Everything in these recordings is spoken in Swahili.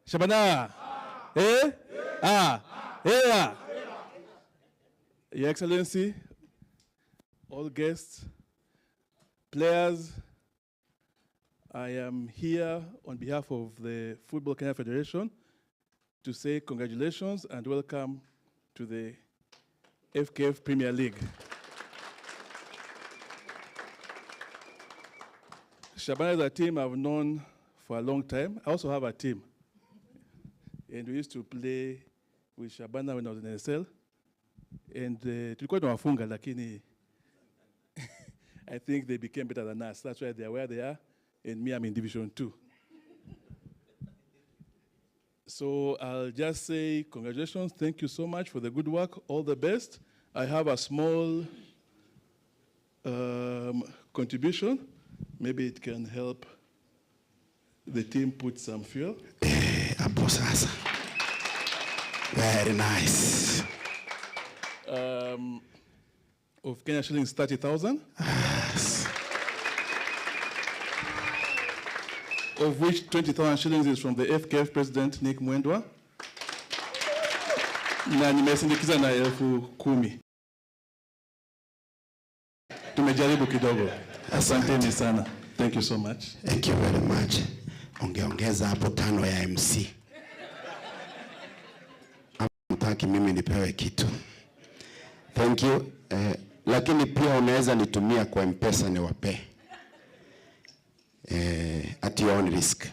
Shabana. Eh? Ah. Yeah. Your Excellency, all guests, players, I am here on behalf of the Football Kenya Federation to say congratulations and welcome to the FKF Premier League. Shabana is a team I've known for a long time. I also have a team. And we used to play with Shabana when I was in NSL. And tulikuwa tunawafunga lakini I think they became better than us. That's why they are where they are. And me, I'm in Division 2. So I'll just say congratulations. Thank you so much for the good work. All the best. I have a small contribution. Maybe it can help the team put some fuel. Very nice. Of Kenya shillings 30,000. Yes. Of which 20,000 shillings is from the FKF President Nick Mwendwa. Na nimesindikiza na 10,000. Tumejaribu kidogo. Asanteni sana. Thank you so much. Thank you very much. Ongeongeza hapo 5 ya MC. Mtaki mimi nipewe kitu. Thank you. Lakini pia unaweza nitumia kwa M-Pesa niwape. At your own risk.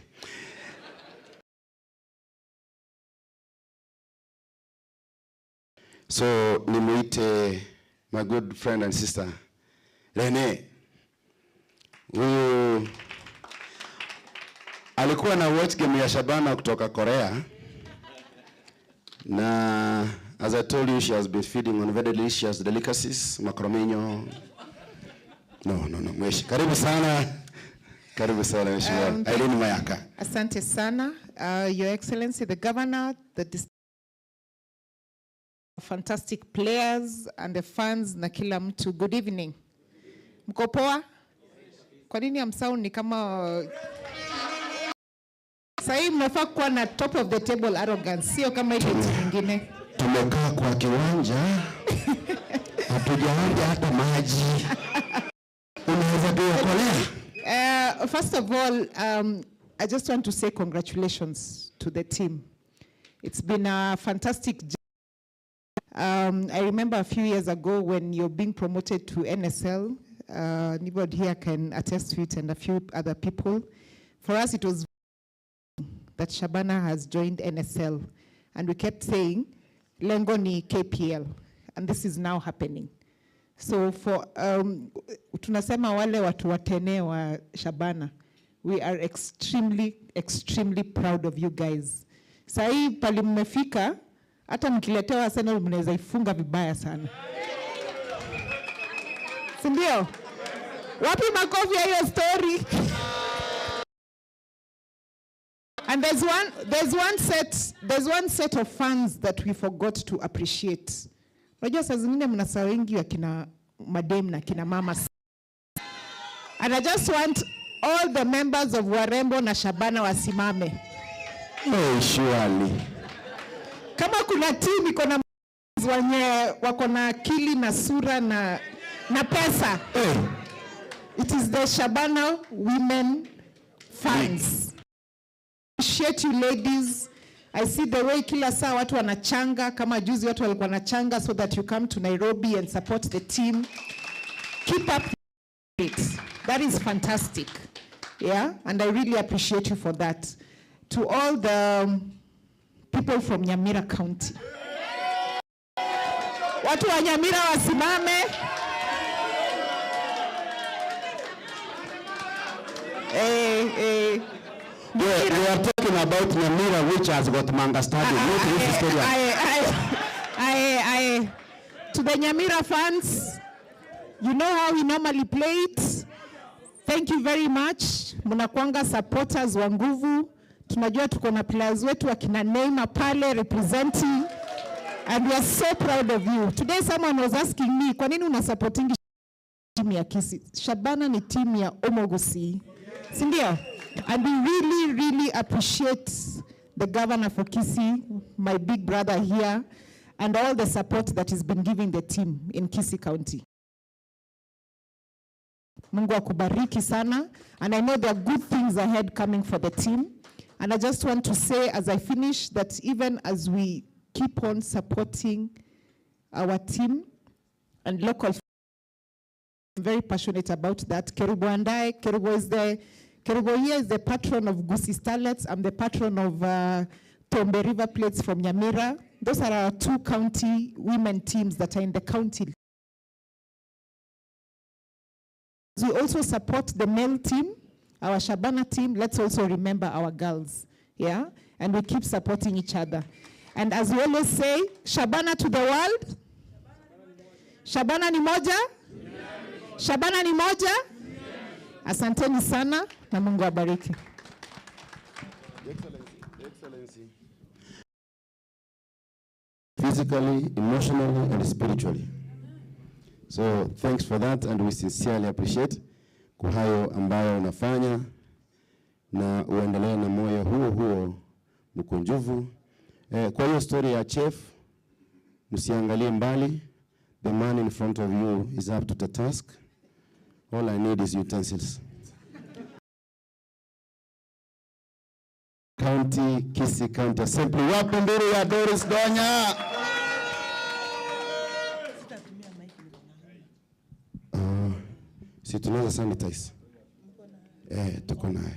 So nimuite my good friend and sister Rene. Huyu alikuwa na watch game ya Shabana kutoka Korea. Na as I told you, she has been feeding on very delicious delicacies, macromenyo. No, mweshi. Karibu sana. Karibu sana, mheshimiwa. Irene Mayaka. Asante sana. Your Excellency, the Governor, the fantastic players and the fans na kila mtu. Good evening. Mko poa? Kwa nini amsound ni kama Sai mmefaa kuwa na top of the table arrogance, sio kama ile nyingine. Tumekaa kwa kiwanja. Hatujaonja hata maji. Unaweza kuokolea? First of all, I just want to say congratulations to the team. It's been a fantastic journey. I remember a few years ago when you're being promoted to NSL. Anybody here can attest to it and a few other people. For us, it was that Shabana has joined NSL. And we kept saying, lengo ni KPL. And this is now happening. So for tunasema wale watu watene wa Shabana, we are extremely proud of you guys. Sai pali mmefika, hata mkiletewa Arsenal mnaweza ifunga vibaya sana. Sindio? Wapi makofi ya hiyo story? And there's one set of fans that we forgot to appreciate. Unajua saa zingine mnasahau wengi wa kina madem na kina mama. And I just want all the members of Warembo na Shabana wasimame. Oh, surely. Kama kuna team iko na wenye wako na akili na sura na pesa. It is the Shabana women fans. Appreciate you ladies. I see the way kila saa watu wanachanga, kama juzi watu walikuwa wanachanga so that you come to Nairobi and support the team. Keep up it. That is fantastic. Yeah, and I really appreciate you for that. To all the people from Nyamira County. Watu wa Nyamira wasimame. We are talking about Nyamira, which has got Manga Stadium, not this stadium. To the Nyamira fans, you know how we normally play it. Thank you very much. Munakwanga supporters wa nguvu. Tunajua tuko na players wetu akina Neymar pale representing. And we are so proud of you. Today someone was asking me, kwa nini unasupporting team ya Kisii? Shabana ni team ya Omogusi. Sindio? And we really appreciate the governor for Kisii, my big brother here, and all the support that he's been giving the team in Kisii County. Mungu akubariki sana, and I know there are good things ahead coming for the team. And I just want to say as I finish that even as we keep on supporting our team and local, I'm very passionate about that. Kerubo and I, Kerubo here is the patron of Gusii Starlets. I'm the patron of Tombe River Plates from Nyamira. Those are our 2 county women teams that are in the county. We also support the male team, our Shabana team. Let's also remember our girls, yeah? And we keep supporting each other. And as we always say, Shabana to the world. Shabana ni moja? Shabana ni moja? Asanteni sana na Mungu abariki. Excellency. Physically, emotionally, and spiritually. So thanks for that, and we sincerely appreciate kwa hayo ambayo unafanya, na uendelee na moyo huo mkunjufu. Kwa hiyo story ya chef, msiangalie mbali. The man in front of you is up to the task. All I need is utensils. County, Kisii County Assembly. Wapi nduru ya Doris Donya? Si tunaweza sanitize. Tuko nayo.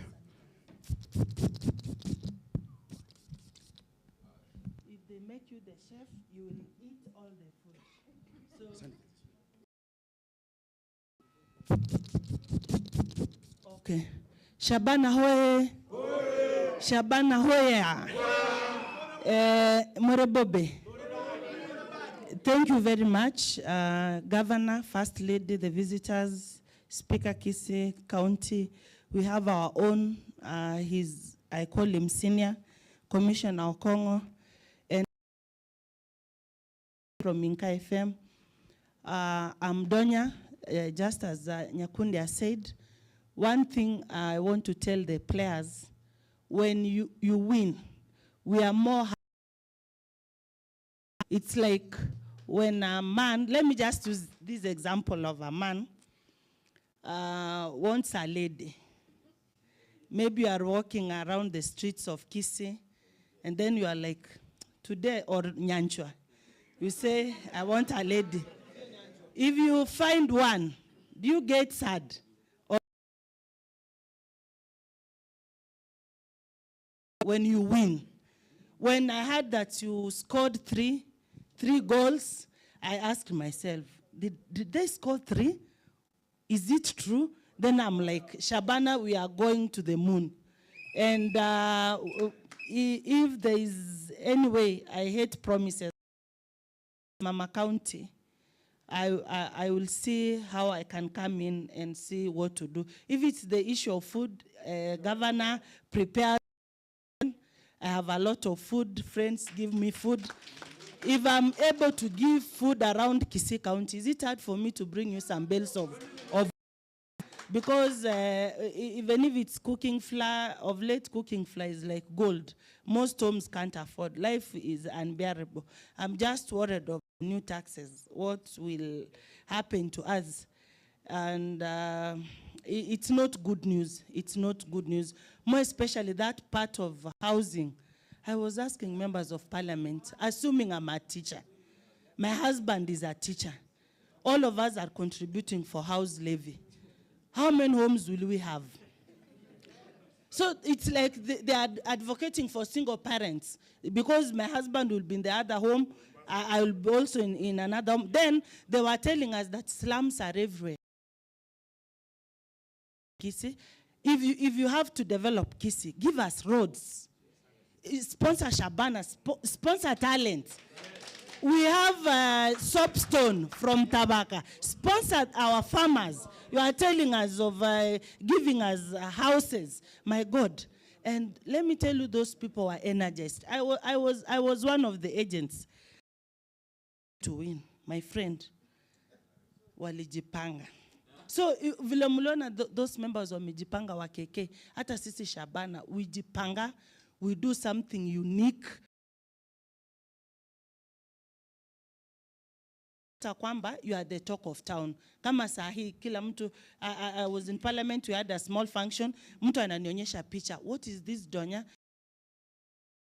If they make you the chef, you will eat all the food. So okay. Shabana hoye. Shabana hoya. Morebobe. Thank you very much, Governor, First Lady, the visitors, Speaker Kisii County. We have our own, I call him Senior, Commissioner Okongo, and from Minka FM. I'm Donya, just as Nyakundi has said. One thing I want to tell the players, when you win, we are more. It's like when a man, let me just use this example of a man, wants a lady. Maybe you are walking around the streets of Kisii, and then you are like, today, or Nyanchwa, you say, I want a lady. If you find one, do you get sad? Or when you win? When I heard that you scored three goals, I asked myself, did they score 3? Is it true? Then I'm like, Shabana, we are going to the moon. And if there is any way, I hate promises. Mama County, I will see how I can come in and see what to do. If it's the issue of food, Governor, prepare. I have a lot of food. Friends give me food. If I'm able to give food around Kisii County, is it hard for me to bring you some bales of because even if it's cooking flour, of late cooking flour is like gold. Most homes can't afford. Life is unbearable. I'm just worried of new taxes, what will happen to us. And it's not good news. It's not good news. More especially that part of housing. I was asking members of parliament, assuming I'm a teacher. My husband is a teacher. All of us are contributing for house levy. How many homes will we have? So it's like they are advocating for single parents. Because my husband will be in the other home, I will be also in another home. Then they were telling us that slums are everywhere. Kisii, if you have to develop Kisii, give us roads. Sponsor Shabana, sponsor talent. We have soapstone from Tabaka. Sponsor our farmers. You are telling us of giving us houses. My God. And let me tell you, those people were energized. I was one of the agents to win. My friend, walijipanga. So vile mulona those members wa mijipanga wa KK, hata sisi Shabana, wijipanga, we do something unique. Kwamba you are the talk of town. Kama sahi kila mtu, I was in parliament, we had a small function, mtu ananionyesha picha. What is this, Donya?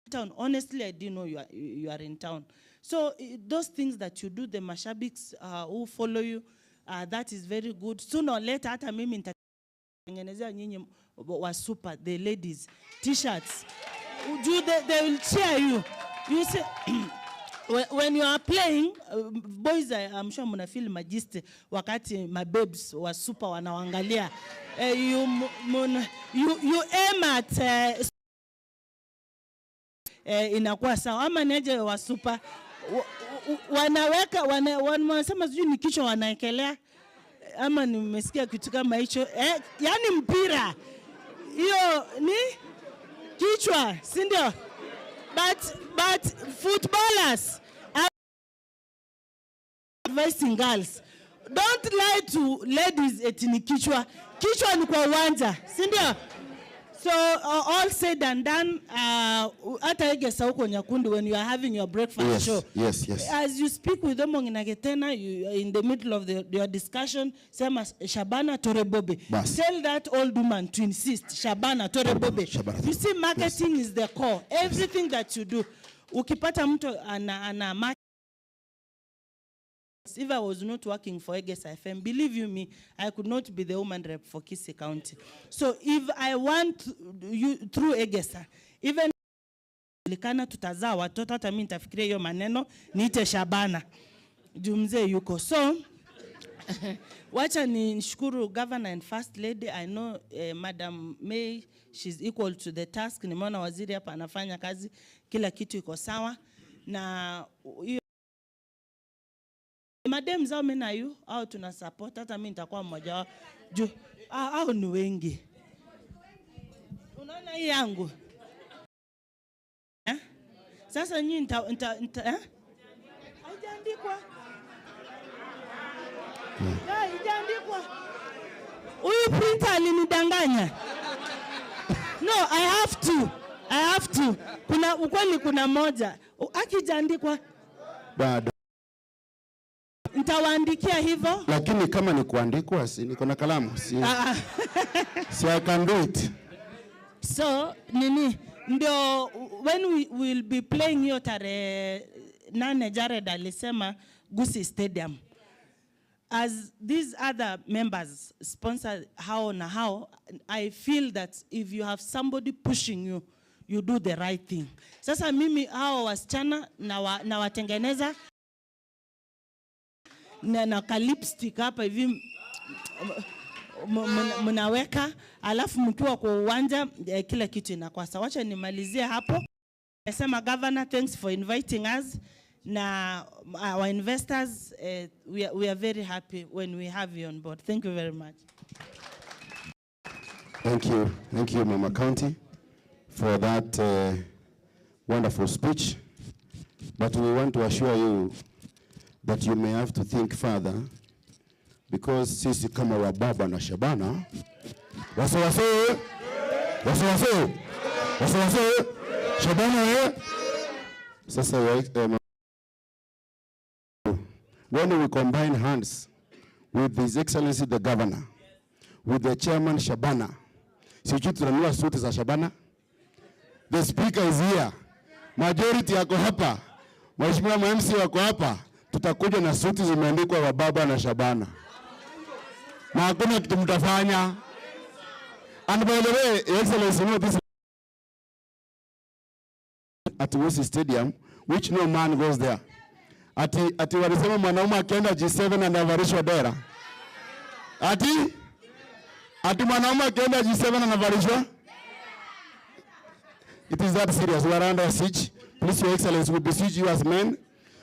Town. Honestly, I didn't know you are in town. So those things that you do, the mashabiks who follow you, that is very good. Sooner or later, hata mimi nitatengenezea nyinyi wa super, the ladies, t-shirts. They will cheer you. You see, when you are playing, boys, I'm sure muna feel majesty wakati my babes wa super wanawangalia. You aim at inakuwa sawa. Ama neje wa super wanaweka wanasema sijui ni kichwa wanaekelea ama nimesikia kitu kama hicho, yani mpira hiyo ni kichwa, si ndio? But footballers are advising girls, don't lie to ladies eti ni kichwa ni kwa uwanja, si ndio? So all said and done, hata egesa huko Nyakundi, when you are having your breakfast show, yes. As you speak with them you in the middle of your discussion, say Shabana Torebobe. Tell that old woman to insist, Shabana Torebobe. You see, marketing is the core. Everything that you do, ukipata mtu ana marketing. If I was not working for Egesa FM, believe you me, I could not be the woman rep for Kisii County. So if I want you through Egesa, even likana tutazaa watoto, hata mimi nitafikiria hiyo maneno niite Shabana. Jumze yuko. So wacha nishukuru Governor and First Lady. I know Madam May, she's equal to the task. Nimeona waziri hapa anafanya kazi, kila kitu iko sawa. Na madam zao mimi na you au tuna support, hata mimi nitakuwa mmoja wao juu au ni wengi. Unaona hii yangu sasa nyinyi haijaandikwa huyu printer alinidanganya. No, I have to kuna ukweli, kuna moja akijaandikwa bado nitawaandikia hivyo, lakini kama ni kuandikwa, si niko na kalamu, si I can do it. So nini ndio when we will be playing hiyo tarehe 8, Jared alisema Gusii Stadium, as these other members sponsor how na how, I feel that if you have somebody pushing you, you do the right thing. Sasa mimi hao wasichana na watengeneza na lipstick hapa hivi mnaweka, alafu mkiwa kwa uwanja kila kitu inakuwa sawa. Wacha nimalizie hapo. Nasema Governor, thanks for inviting us. Na our investors, we are very happy when we have you on board. Thank you very much. Thank you Mama County for that wonderful speech. But we want to assure you that you may have to think further, because sisi kama wababa na Shabana wase Shabana sasa when we combine hands with His Excellency the Governor, with the Chairman Shabana, sisi tunanua suti za Shabana. The speaker is here, majority yako hapa, Mheshimiwa MC wako hapa, tutakuja na suti zimeandikwa wababa na Shabana. Na hakuna kitu mtafanya. And by the way, Your Excellency, you know this at Gusii Stadium, which no man goes there. Ati walisema mwanaume akienda G7 anavarishwa dera. Ati mwanaume akienda G7 anavarishwa. It is that serious. We are under siege. Please, Your Excellency, we beseech you as men,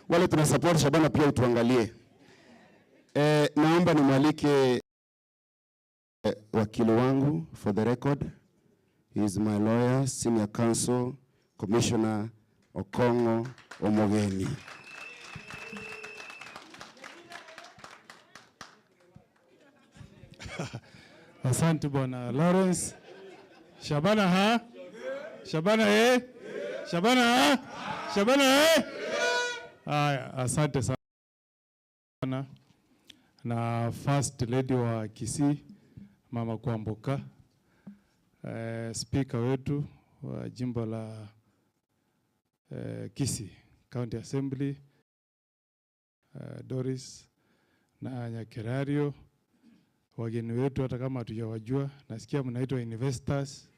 wale tuna support Shabana pia utuangalie. Naomba nimwalike wakili wangu for the record. He is my lawyer, Senior Counsel, Commissioner Okongo Omogeni. Asante Bwana Lawrence. Shabana Shabana eh? Shabana eh? Shabana eh? Haya, asante sana. Na First Lady wa Kisii, Mama Kwamboka, Speaker wetu wa jimbo la Kisii County Assembly, Doris na Nyakerario, wageni wetu hata kama hatujawajua, nasikia mnaitwa investors,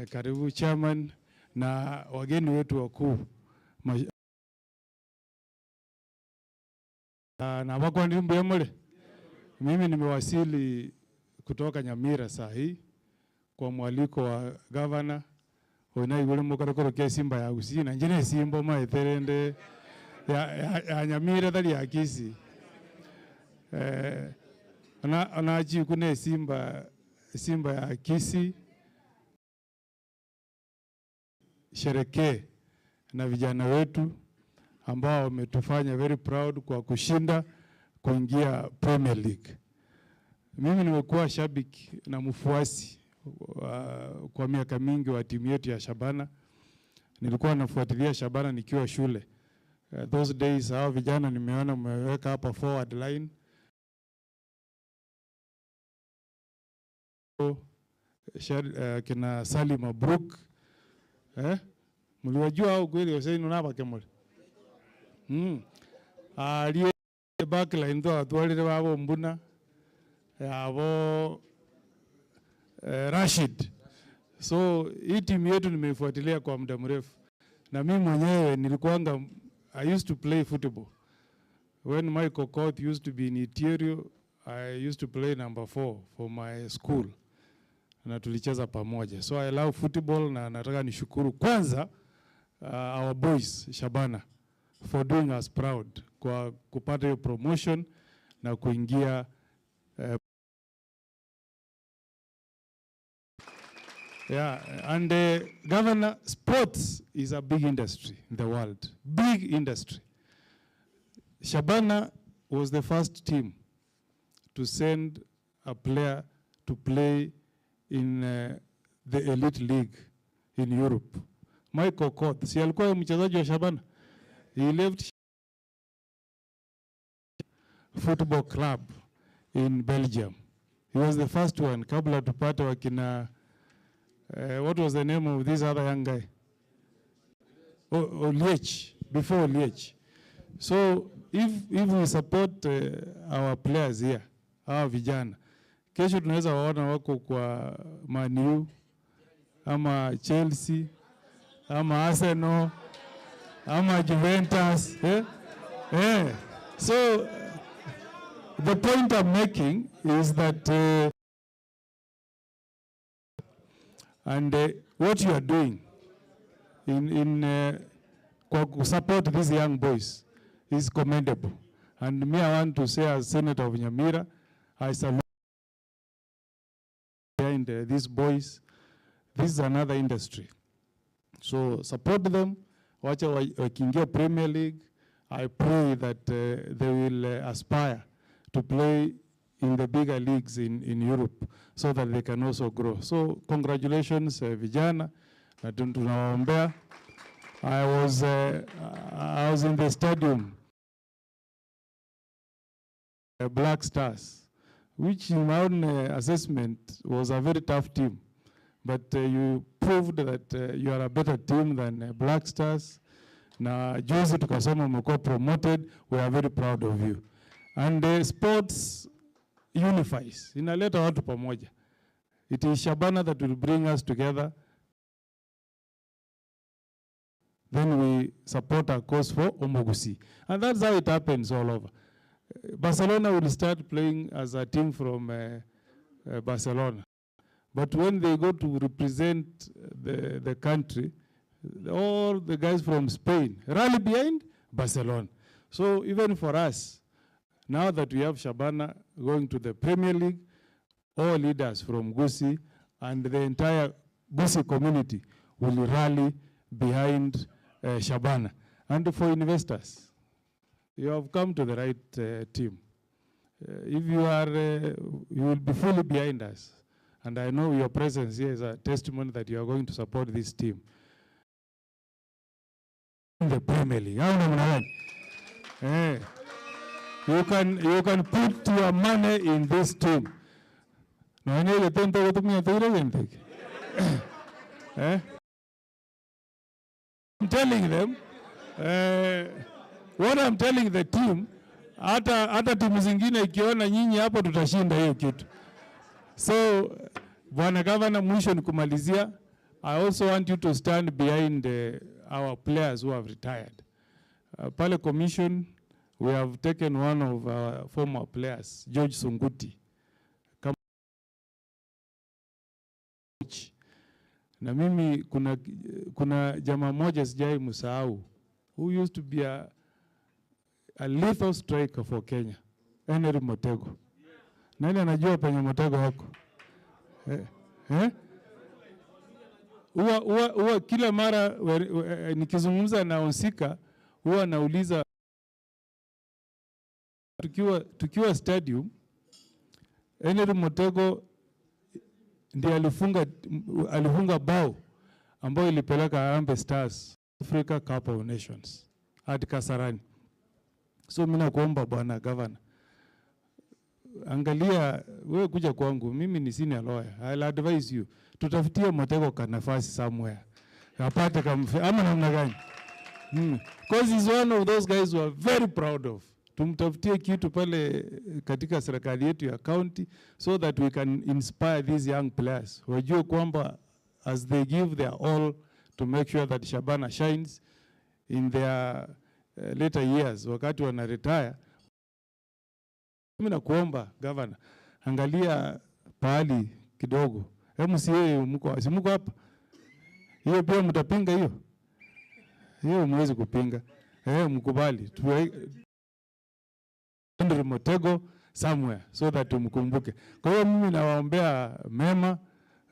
karibu chairman na wageni wetu wakuu. Na wako ndimbu ya mole. Mimi nimewasili kutoka Nyamira saa hii kwa mwaliko wa governor. Ona yule mukaro kia Simba ya Arati na njine Simba maetherende ya Nyamira thali ya Kisii. Anaji kune Simba ya Kisii sherekee na vijana wetu ambao wametufanya very proud kwa kushinda kuingia Premier League. Mimi nimekuwa shabiki na mfuasi kwa miaka mingi wa timu yetu ya Shabana. Nilikuwa nafuatilia Shabana nikiwa shule. Those days hao vijana nimeona mmeweka hapa forward line. Kina Salim Mabruk. Mliwajua au kweli waseni unaba kemole? Aliye backline ndo atwalire babo Mbuna yabo Rashid. So hii timu yetu nimeifuatilia kwa muda mrefu. Na mimi mwenyewe nilikuanga I used to play football. When Michael Court used to be in Iterio, I used to play number 4 for my school. Na tulicheza pamoja. So I love football na nataka nishukuru kwanza our boys Shabana for doing us proud kwa kupata hiyo promotion na kuingia and governor, sports is a big industry in the world. Big industry. Shabana was the first team to send a player to play in the elite league in Europe. Michael Court, si alikuwa mchezaji wa Shabana? He left football club in Belgium. He was the first one. Kabla tupate wakina, what was the name of this other young guy? Liech, before Liech. So if we support our players here, our vijana, kesho tunaweza waona wako kwa Man U, ama Chelsea, ama Arsenal, ama Juventus. So the point I'm making is that what you are doing in support these young boys is commendable. And me, I want to say as Senator of Nyamira, I salute behind these boys. This is another industry. So support them. Watch wakiingia Premier League. I pray that they will aspire to play in the bigger leagues in Europe so that they can also grow. So congratulations vijana. Tunawaombea. I was in the stadium, Black Stars, which in my own assessment was a very tough team. But you proved that you are a better team than Black Stars. Na juzi tukasema mmekuwa promoted. We are very proud of you. And sports unifies. Inaleta watu pamoja. It is Shabana that will bring us together. Then we support our cause for Omogusi. And that's how it happens all over. Barcelona will start playing as a team from Barcelona. But when they go to represent the country, all the guys from Spain rally behind Barcelona. So even for us, now that we have Shabana going to the Premier League, all leaders from Gusii and the entire Gusii community will rally behind Shabana. And for investors, you have come to the right team. If you are, you will be fully behind us. And I know your presence here is a testimony that you are going to support this team. In the Premier League. You can put your money in this team. I'm telling them, what I'm telling the team, hata timu zingine ikiona nyinyi hapo tutashinda hiyo kitu. So, Bwana Governor, mwisho ni kumalizia, I also want you to stand behind our players who have retired. Pale commission, we have taken one of our former players, George Sunguti. Na mimi kuna jamaa moja sijai msahau, who used to be a lethal striker for Kenya, Henry Motego. Nani anajua penye Motego wako? Huwa kila mara nikizungumza na Onsika, huwa nauliza, tukiwa stadium, Henry Motego ndiye alifunga bao ambayo ilipeleka Harambee Stars Africa Cup of Nations hadi Kasarani. So mimi nakuomba Bwana Governor, angalia, wewe kuja kwangu, mimi ni senior lawyer, I'll advise you, tutafutie Motego kwa nafasi somewhere, apate ama namna gani? Because he's one of those guys who are very proud of. Tumtafutie kitu pale katika serikali yetu ya county, so that we can inspire these young players. Wajue kwamba as they give their all to make sure that Shabana shines in their later years, wakati wana retire. Mimi nakuomba Governor, angalia pahali kidogo. MCA mko hapa. Hiyo pia mtapinga hiyo? Hiyo mwezi kupinga. Mkubali. Henry Motego somewhere so that tumkumbuke. Kwa hiyo mimi nawaombea mema,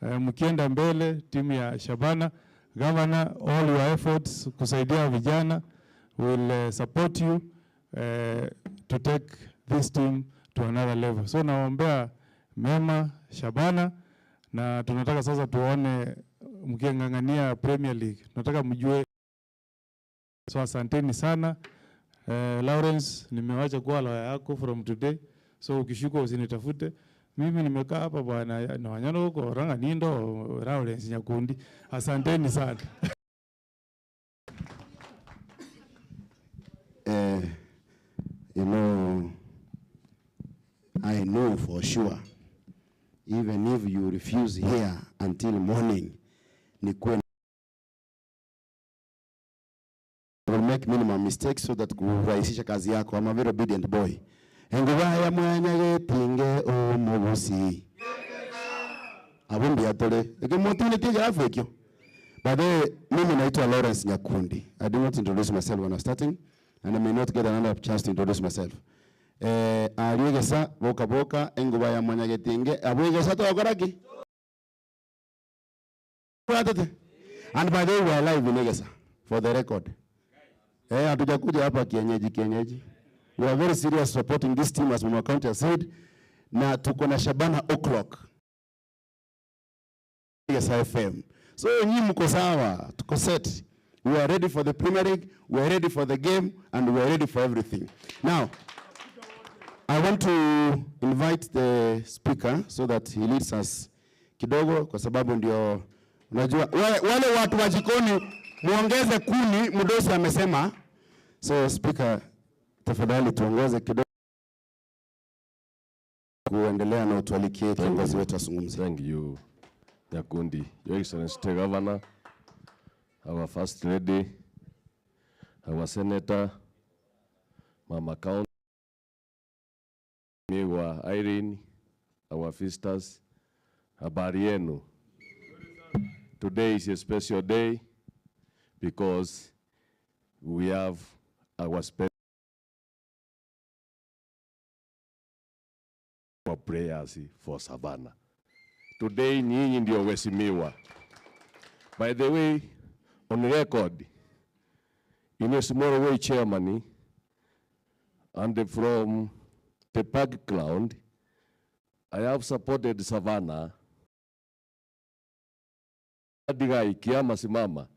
mkienda mbele timu ya Shabana. Governor, all your efforts kusaidia vijana will support you to take this team to another level. So nawaombea mema Shabana, na tunataka sasa tuone mkiangangania Premier League. Tunataka mjue. So asanteni sana. Lawrence, nimewacha kuwa lawyer yako from today. So ukishuka usinitafute. Mimi nimekaa hapa bwana na wanyano huko Ranga Nindo, Lawrence Nyakundi. Asanteni sana. You know, I know for sure, even if you refuse here until morning, I will make minimum mistakes so that kurahisisha kazi yako. I'm a very obedient boy. Engubaya mwanya getinge omugusi. Abundi atole. Egemotu tija afekyo. But mimi naitwa Lawrence Nyakundi. I did not introduce myself when I was starting, and I may not get another chance to introduce myself. Ariegesa boka engubaya mwanya getinge. Abuegesa to okoraki. And by the way, we are live in Egesa for the record. Hatujakuja hapa kienyeji. We are very serious supporting this team, as Mama County has said. Na tuko na Shabana o'clock. Yes, FM. So nyinyi mko sawa, tuko set. We are ready for the Premier League, we are ready for the game, and we are ready for everything. Now, I want to invite the speaker so that he leads us kidogo, kwa sababu ndio unajua wale watu wa jikoni muongeze kuni, mdosi amesema. So speaker, tafadhali tuongoze kidogo kuendelea na utualikie kiongozi wetu azungumze. Thank you, Nyakundi. Your Excellency the Governor, our First Lady, our Senator, Mama County, Miwa Irene, our visitors, habari yenu. Today is a special day because we have our special prayers for Shabana. Today nyinyi ndio waheshimiwa. By the way, on record, in a small way, Chairman, and from the background, I have supported Shabana Digai Kiama Simama.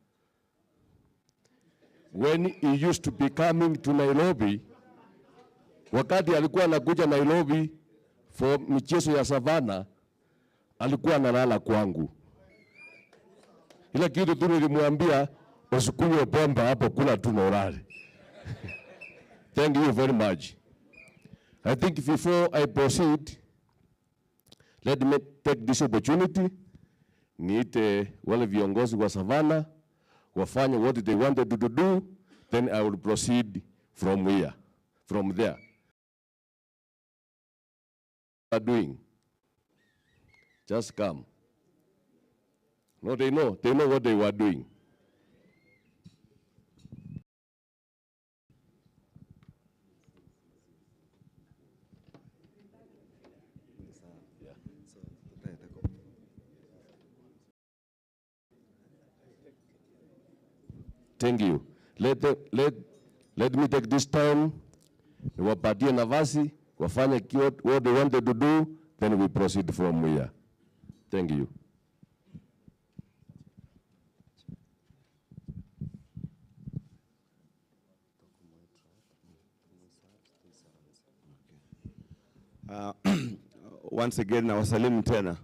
When he used to be coming to Nairobi, wakati alikuwa anakuja Nairobi for michezo ya Savana, alikuwa analala kwangu. Ile kitu tu nilimwambia, usikunywe pombe hapo, kula tu na ulale. Thank you very much. I think before I proceed, let me take this opportunity. Niite wale viongozi wa Savana wafanye what they wanted to do, then I will proceed from there. Are doing? Just come. No, they know what they were doing. Thank you. Let me take this time, niwapatie nafasi, wafanye what they wanted to do, then we proceed from here. Thank you. Once again, nawasalimu tena.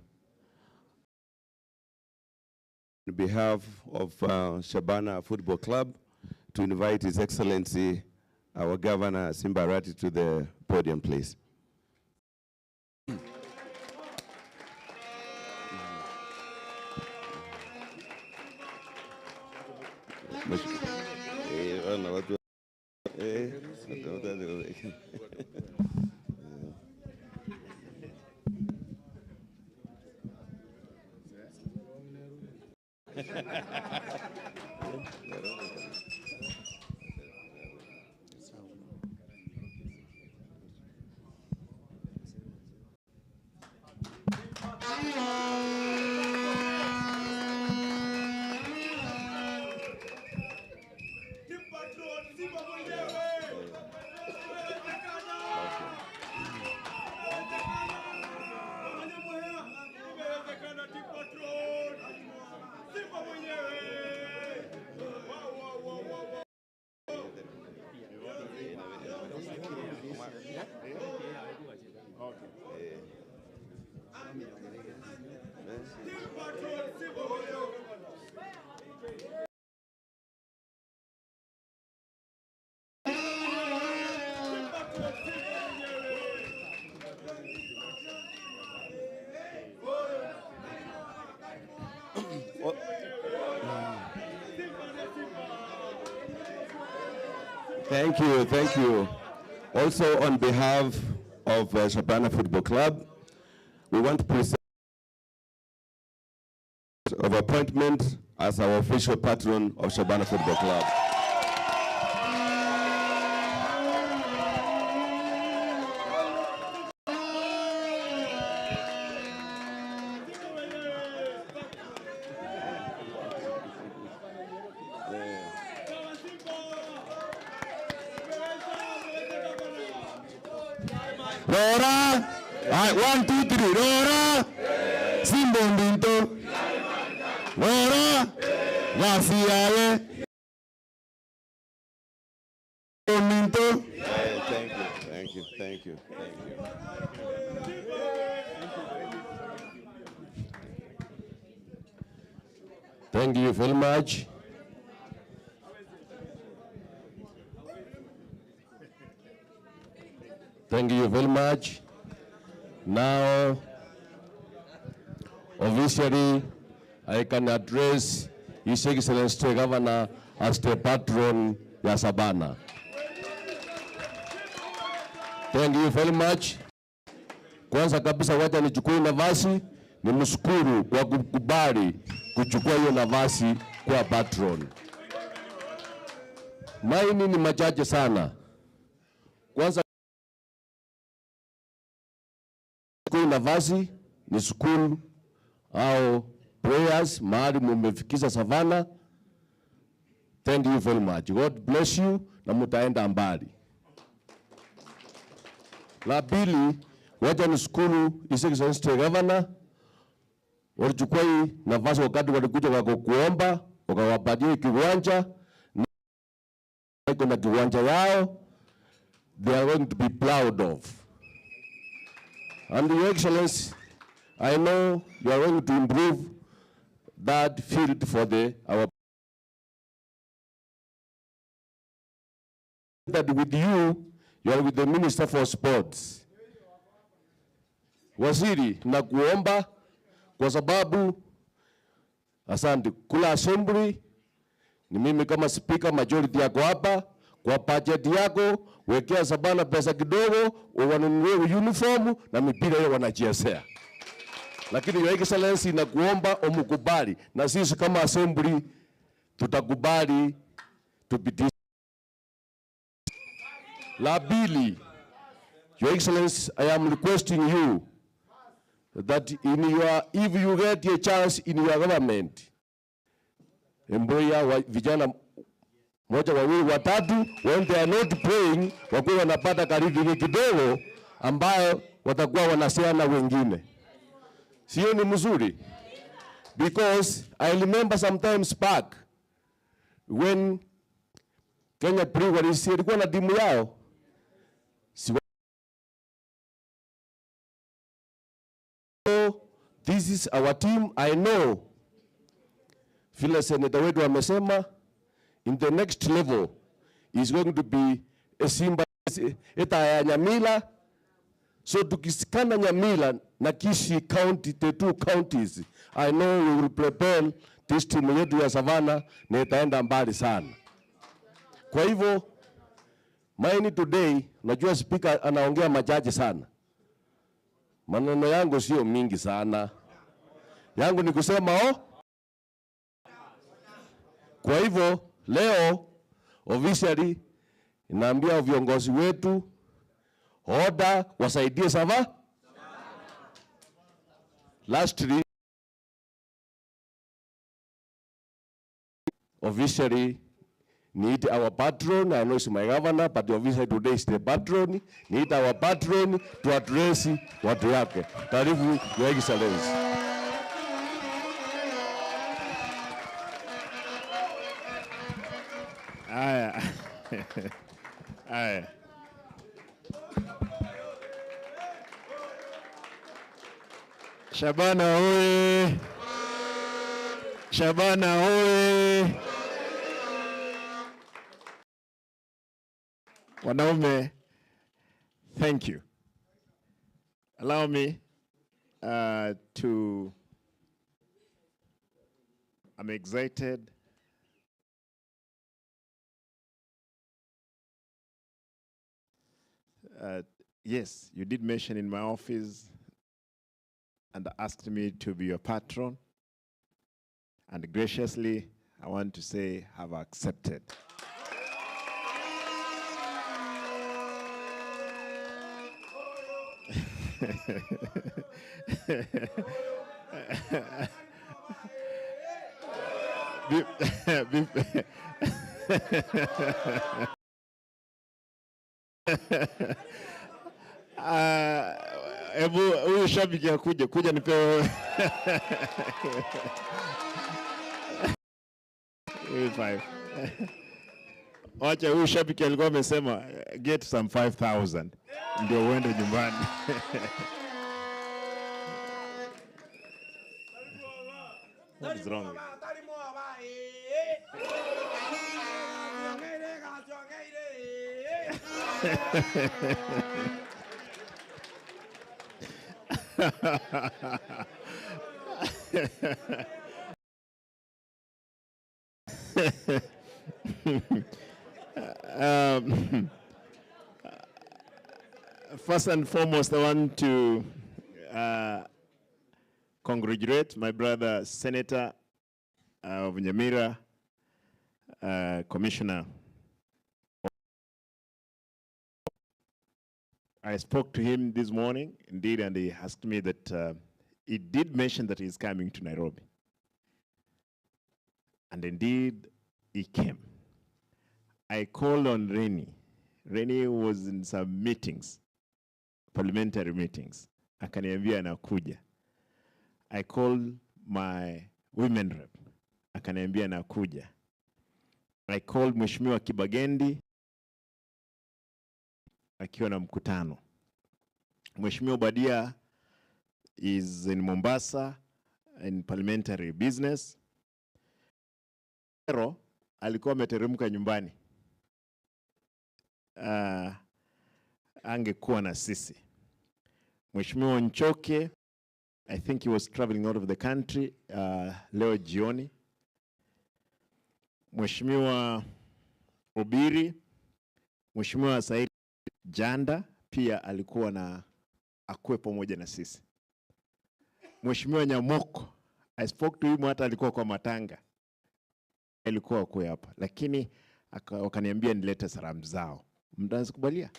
On behalf of Shabana Football Club, to invite His Excellency, our Governor Simba Arati, to the podium, please. Thank you. Also, on behalf of Shabana Football Club, we want to present of appointment as our official patron of Shabana Football Club. Rora, right, 1, 2, 3, Rora, Simba Mbinto, Rora, Wasiale, Mbinto. Thank you. Thank you very much. Thank you very much. Now, officially, I can address His Excellency the Governor as the patron ya Shabana. Thank you very much. Kwanza kabisa wacha nichukue nafasi nimshukuru kwa kukubali kuchukua hiyo nafasi kwa patron. Maini ni machache sana. Kwanza kwa nafasi ni school au prayers mahali mumefikisha Savana. Thank you very much. God bless you na mutaenda mbali. La pili, wacha ni school His Excellency the Governor walichukua hii nafasi wakati walikuja wako kuomba, wakawapatia kiwanja, na kuna kiwanja yao, they are going to be proud of. And Your Excellency, I know you are going to improve that field for our. That with you are with the Minister for Sports. Waziri, na kuomba kwa sababu asante kula assembly ni mimi kama speaker, majority yako hapa, kwa budget yako wekea Shabana pesa kidogo uwanunulie uniform na mipira hiyo wanachezea. Lakini Your Excellency na kuomba umukubali, na sisi kama assembly tutakubali tupitishe. La pili, Your Excellency, I am requesting you that if you get a chance in your government, emboya vijana moja wawili watatu, when they are not praying, wakuwa wanapata karibu kidogo ambayo watakuwa wanasiana wengine. Sio ni mzuri? Because I remember sometimes back when Kenya Breweries ilikuwa na timu yao. This is our team. I know vile senator wetu amesema, in the next level is going to be a Simba eta ya Nyamila. So tukisikana Nyamila na Kisii County, the two counties, I know we will prepare this team yetu ya Shabana na itaenda mbali sana. Kwa hivyo maini today, najua speaker anaongea machache sana. Maneno yangu sio mingi sana. Yangu ni kusema Kwa hivyo leo officially inaambia viongozi wetu order wasaidie Shabana. Lastly, officially need our patron. I know it's my governor, but officially today is the patron. Need our patron to address watu yake. Karibu, Your Excellency. Aya. Aya. Shabana hoye! Shabana hoye! Wanaume, thank you. Allow me I'm excited. Yes, you did mention in my office and asked me to be your patron. And graciously, I want to say, have accepted. Huyu shabiki kuja nipewe. Wacha huyu shabiki alikuwa amesema get some 5,000 ndio uende nyumbani. What is wrong with you? First and foremost, I want to congratulate my brother, Senator of Nyamira, Commissioner. I spoke to him this morning, indeed, and he asked me that he did mention that he's coming to Nairobi. And indeed, he came. I called on Reni. Reni was in some meetings, parliamentary meetings. Akaniambia anakuja. I called my women rep. Akaniambia nakuja. I called Mheshimiwa Kibagendi akiwa na mkutano. Mheshimiwa Badia is in Mombasa in parliamentary business. Pero alikuwa ameteremka nyumbani. Angekuwa na sisi. Mheshimiwa Nchoke, I think he was traveling out of the country leo jioni. Mheshimiwa Obiri, Mheshimiwa Said Janda pia alikuwa na akue pamoja na sisi. Mheshimiwa Nyamoko, I spoke to him hata alikuwa kwa matanga. Alikuwa akue hapa, lakini wakaniambia nilete salamu zao. Mtazikubalia?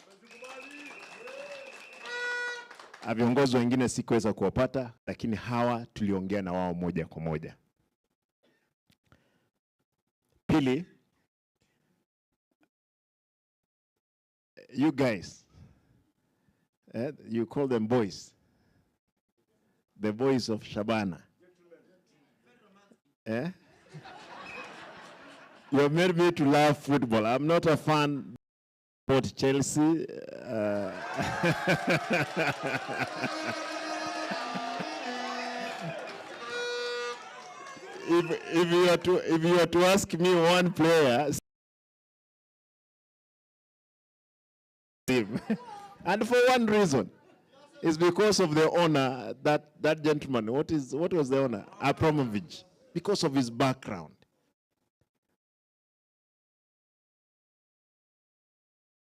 Viongozi wengine sikuweza kuwapata, lakini hawa tuliongea na wao moja kwa moja. Pili, you guys, you call them boys. The boys of Shabana. You made me to love football. I'm not a fan of Chelsea. If you are to ask me one player, and for one reason, it's because of the owner, that gentleman. What was the owner? Abramovich. Because of his background.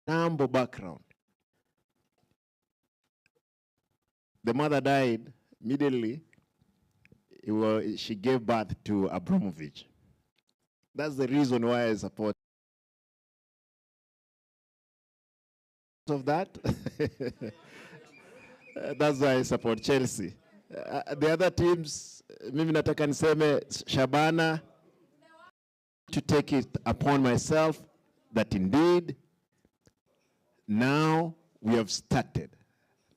Humble background. The mother died immediately. She gave birth to Abramovich. That's the reason why I support of that. That's why I support Chelsea. The other teams, mimi nataka niseme Shabana, to take it upon myself that indeed now we have started.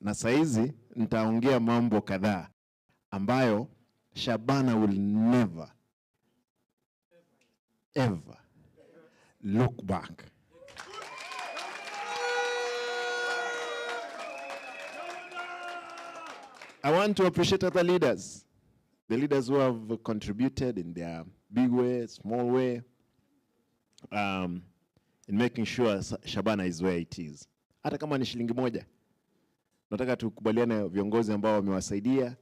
Na saizi nitaongea mambo kadhaa ambayo Shabana will never ever look back. I want to appreciate other leaders, the leaders who have contributed in their big way, small way, in making sure Shabana is where it is. Hata kama ni shilingi moja, nataka tukubaliane viongozi ambao wamewasaidia,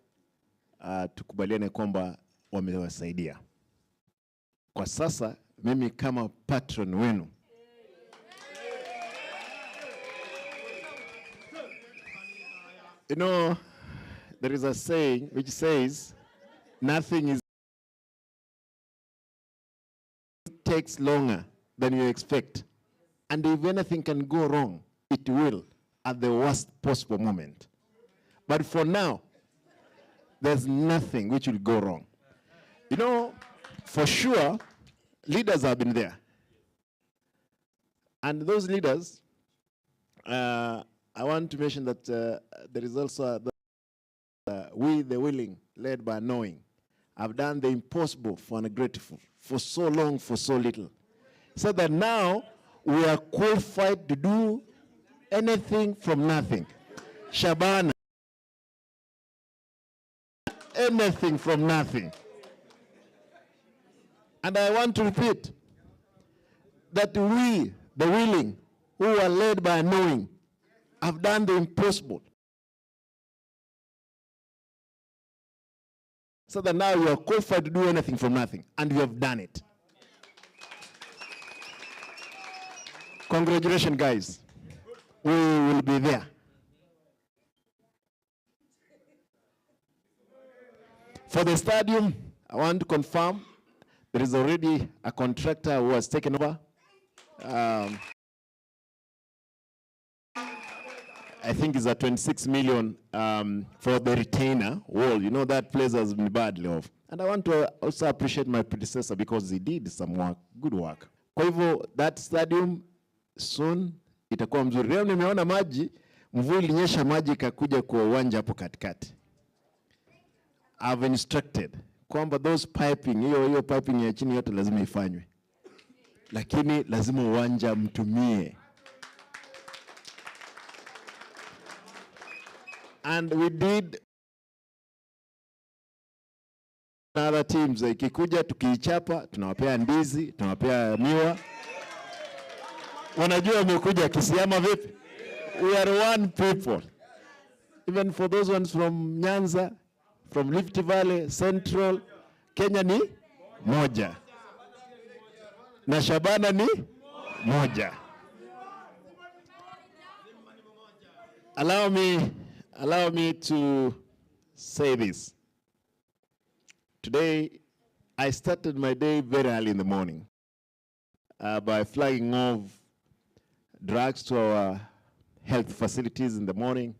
tukubaliane kwamba wamewasaidia. Kwa sasa, mimi kama patron wenu, you know, there is a saying which says, nothing takes longer than you expect. And if anything can go wrong, it will at the worst possible moment. But for now, there's nothing which will go wrong. You know, for sure, leaders have been there. And those leaders, I want to mention that there is also we, the willing, led by knowing, have done the impossible for ungrateful, for so long, for so little. So that now we are qualified to do anything from nothing. Shabana, anything from nothing. And I want to repeat that we, the willing, who are led by knowing, have done the impossible. So that now you are qualified to do anything from nothing, and you have done it. Congratulations, guys. We will be there. For the stadium, I want to confirm there is already a contractor who has taken over. I think it's a 26 million for the retainer wall. You know, that place has been badly off. And I want to also appreciate my predecessor because he did some work, good work. Kwa hivyo, that stadium soon itakuwa mzuri. Leo nimeona maji, mvua ilinyesha maji ikakuja kwa uwanja hapo katikati. I've instructed kwamba those piping, hiyo piping ya chini yote lazima ifanywe. Lakini lazima uwanja mtumie. And we did other teams. Ikikuja tukiichapa, tunawapea ndizi, tunawapea miwa. Wanajua wamekuja Kisiama vipi? We are one people. Even for those ones from Nyanza, from Rift Valley, Central, Kenya ni moja. Na Shabana ni moja. Allow me to say this. Today, I started my day very early in the morning by flagging off drugs to our health facilities in the morning.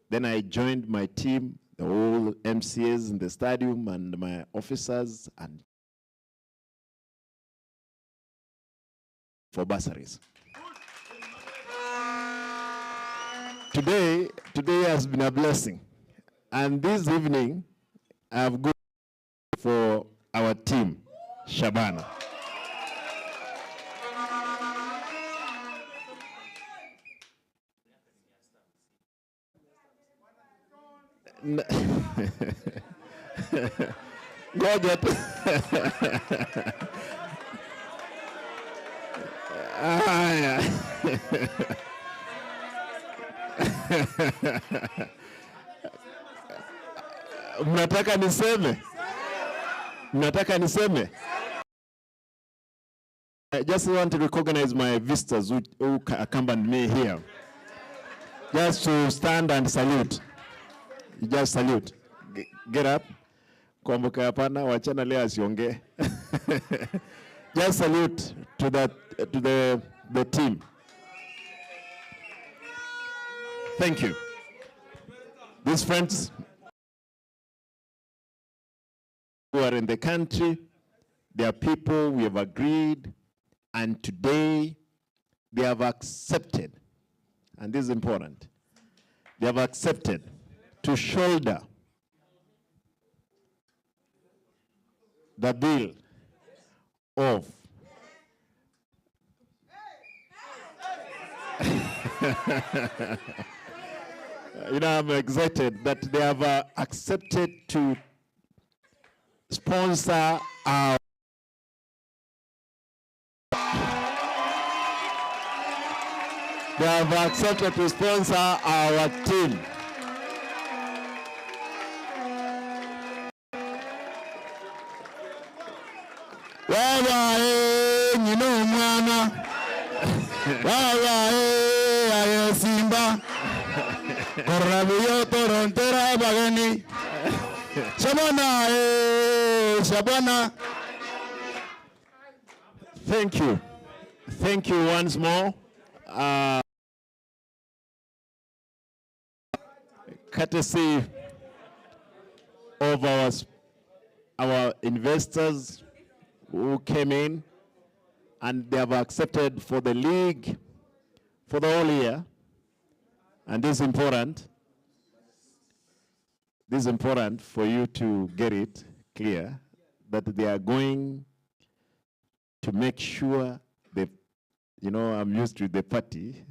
Then I joined my team, the whole MCAs in the stadium and my officers, and for bursaries. Today has been a blessing. And this evening, I have good for our team, Shabana. Ngoja tu. Haya. Mnataka niseme? Mnataka niseme? I just want to recognize my visitors who accompanied me here. Just to stand and salute. You just salute. Get up. Kumbuka hapana, wachana leo asiongee. Just salute to the team. Thank you. These friends who are in the country, they are people we have agreed, and today they have accepted, and this is important, they have accepted to shoulder the bill of I'm excited that they have accepted to sponsor our team. Wawa nyino mwana. Wawa aye Simba. Korabiyo torontera bagani. Shabana, Shabana. Thank you. Thank you once more. Courtesy of our investors who came in, and they have accepted for the league for the whole year. And this is important. This is important for you to get it clear that they are going to make sure that, I'm used to the party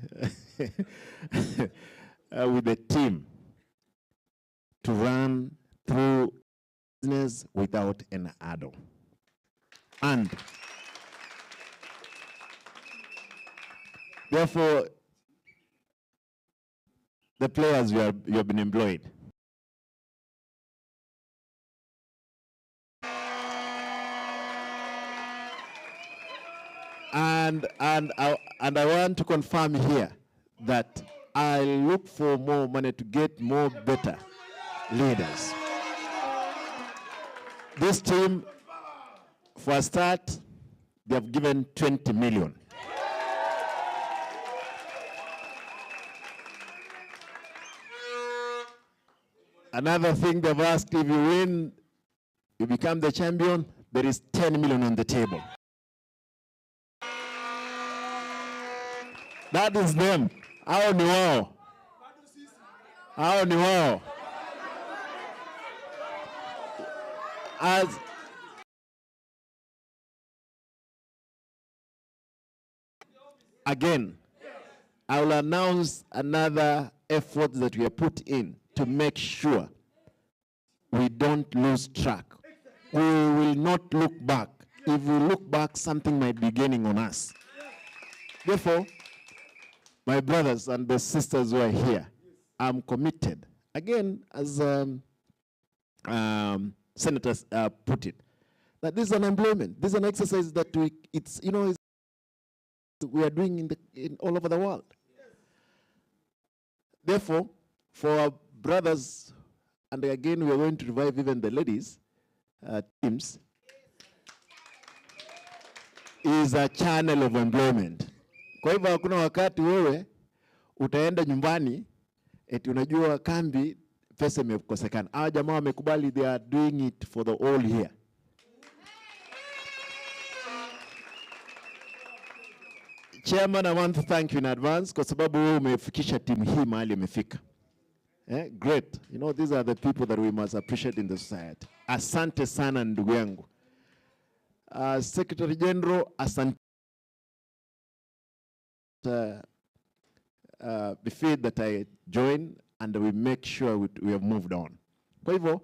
with the team to run through business without an hurdle. And therefore, the players you have been employed. And I want to confirm here that I look for more money to get more better leaders. This team, for a start, they have given 20 million. Another thing they've asked, if you win, you become the champion, there is 10 million on the table. That is them. Hao ni wao. Hao ni wao. as again, I will announce another effort that we have put in to make sure we don't lose track. We will not look back. If we look back, something might be gaining on us. Therefore, my brothers and the sisters who are here, I'm committed. Again, as senators put it, that this is an employment. This is an exercise that we are doing in all over the world. Therefore, for our brothers, and again, we are going to revive even the ladies' teams, is a channel of employment. Kwa hivyo hakuna wakati wewe utaenda nyumbani eti unajua kambi pesa imekosekana. Hawa jamaa wamekubali, they are doing it for the all year. Chairman, I want to thank you in advance kwa sababu wewe umefikisha timu hii mahali imefika. Great. You know, these are the people that we must appreciate in the society. Asante sana ndugu yangu. Secretary General, asante. Befit that I join and we make sure we have moved on. Kwa hivyo,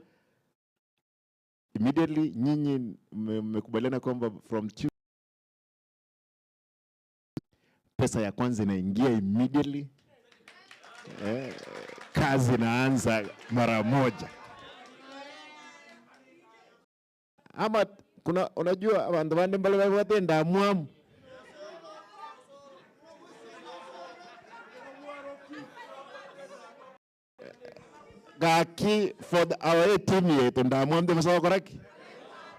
immediately nyinyi mmekubaliana kwamba from Tuesday pesa ya kwanza inaingia immediately. Kazi inaanza mara moja. Ama kuna unajua abantu bandi mbale batenda mwamu. Gaki for our team yetu ndamwamde musawa koraki.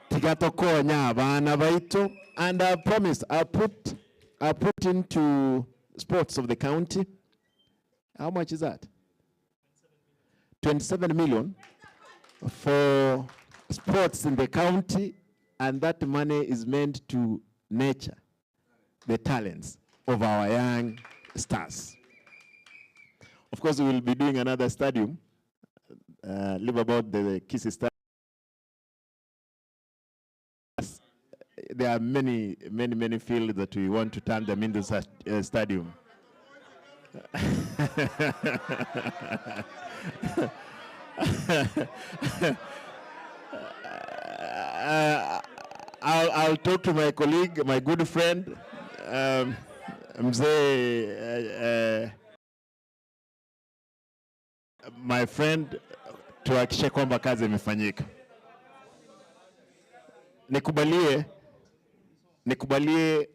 Tigatokonya abana baitu, and I promise I put into sports of the county. How much is that? 27 million for sports in the county, and that money is meant to nurture the talents of our young stars. Of course, we will be doing another stadium, live about the Kisii Stadium. There are many fields that we want to turn them into such a stadium. I'll talk to my colleague, my good friend, Mzee, my friend, tuhakikishe kwamba kazi imefanyika. Nikubalie